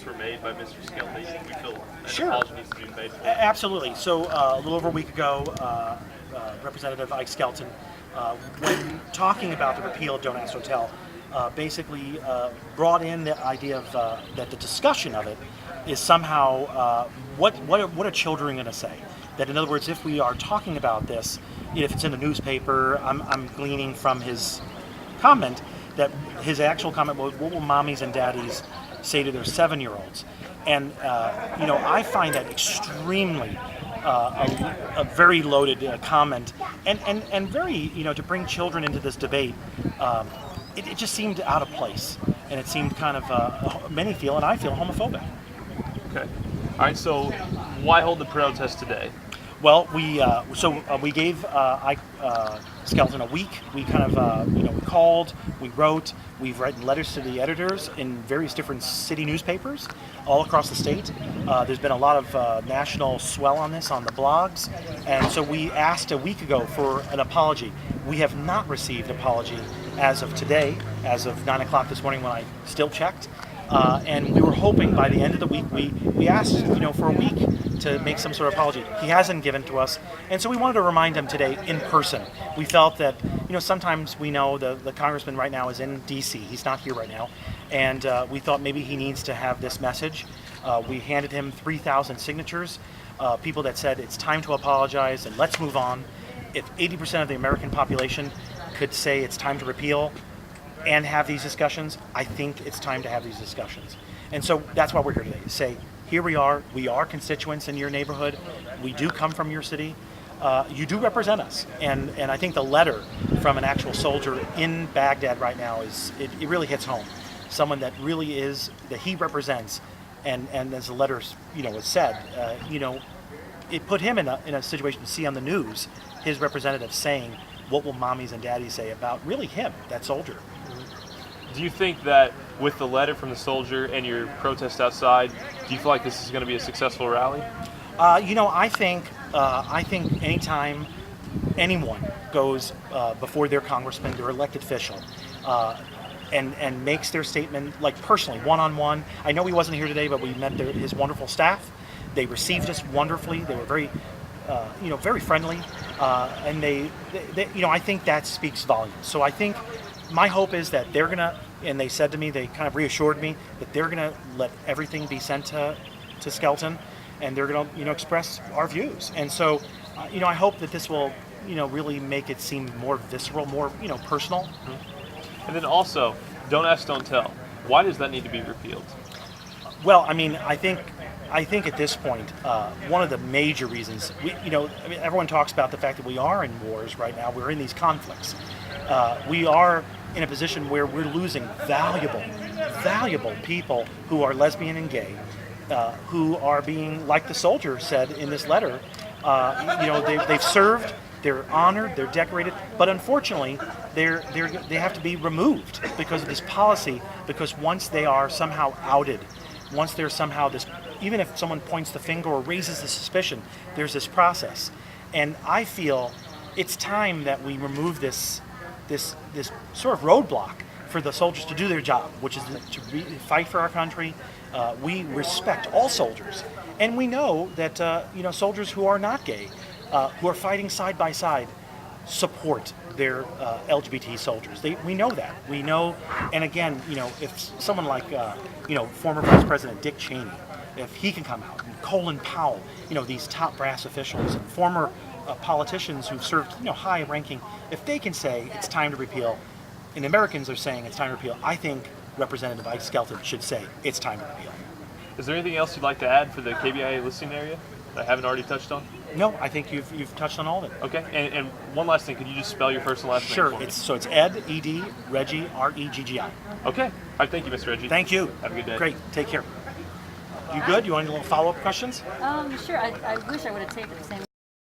comments were made by Mr. Skelton, we feel an Sure. apology needs to be made for. Absolutely. So a little over a week ago, Representative Ike Skelton, when talking about the repeal of Don't Ask, Don't Tell, basically brought in the idea of that the discussion of it is somehow what are children going to say? That in other words, if we are talking about this, if it's in the newspaper, I'm gleaning from his comment that his actual comment was, what will mommies and daddies say to their 7-year-olds? And I find that extremely a very loaded comment, and very, to bring children into this debate, it just seemed out of place, and it seemed kind of many feel, and I feel, homophobic. Okay. All right. So, why hold the protest today? Well, we gave Ike Skelton a week. We kind of we called, we wrote, we've written letters to the editors in various different city newspapers all across the state. There's been a lot of national swell on this on the blogs, and so we asked a week ago for an apology. We have not received an apology as of today, as of 9 o'clock this morning when I still checked. And we were hoping by the end of the week, we asked, for a week to make some sort of apology. He hasn't given to us, and so we wanted to remind him today in person. We felt that, sometimes we know the congressman right now is in D.C. He's not here right now, and we thought maybe he needs to have this message. We handed him 3,000 signatures, people that said it's time to apologize and let's move on. If 80% of the American population could say it's time to repeal and have these discussions, I think it's time to have these discussions. And so that's why we're here today, to say, here we are constituents in your neighborhood, we do come from your city, you do represent us. And I think the letter from an actual soldier in Baghdad right now it really hits home. Someone that really is, that he represents, and as the letter was said, it put him in a situation to see on the news his representative saying, what will mommies and daddies say about really him, that soldier. Do you think that with the letter from the soldier and your protest outside, do you feel like this is going to be a successful rally? I think anytime anyone goes before their congressman, their elected official, and makes their statement, like personally, one-on-one. I know he wasn't here today, but we met his wonderful staff. They received us wonderfully. They were very, very friendly, and they, I think that speaks volumes. So I think my hope is that they're gonna, and they said to me, they kind of reassured me that they're gonna let everything be sent to Skelton, and they're gonna, express our views. And so, I hope that this will, really make it seem more visceral, more, personal. Mm-hmm. And then also, don't ask, don't tell. Why does that need to be repealed? Well, I think at this point, one of the major reasons, everyone talks about the fact that we are in wars right now. We're in these conflicts. We are in a position where we're losing valuable people who are lesbian and gay, who are being, like the soldier said in this letter, they've served, they're honored, they're decorated, but unfortunately, they have to be removed because of this policy. Because once they are somehow outed, once there's somehow this, even if someone points the finger or raises the suspicion, there's this process. And I feel it's time that we remove this sort of roadblock for the soldiers to do their job, which is to fight for our country. We respect all soldiers, and we know that soldiers who are not gay, who are fighting side by side, support their LGBT soldiers. We know that. We know, and again, if someone like former Vice President Dick Cheney, if he can come out, and Colin Powell, these top brass officials and former politicians who've served high ranking, if they can say it's time to repeal, and Americans are saying it's time to repeal, I think Representative Ike Skelton should say it's time to repeal. Is there anything else you'd like to add for the KBIA listening area that I haven't already touched on? No, I think you've touched on all of it. Okay, and one last thing, could you just spell your first and last name Sure, for me? it's Ed, E-D, Reggi, R-E-G-G-I. Okay, all right, thank you, Mr. Reggi. Thank you. Have a good day. Great, take care. You good? You want any little follow-up questions? Sure. I wish I would have taken the same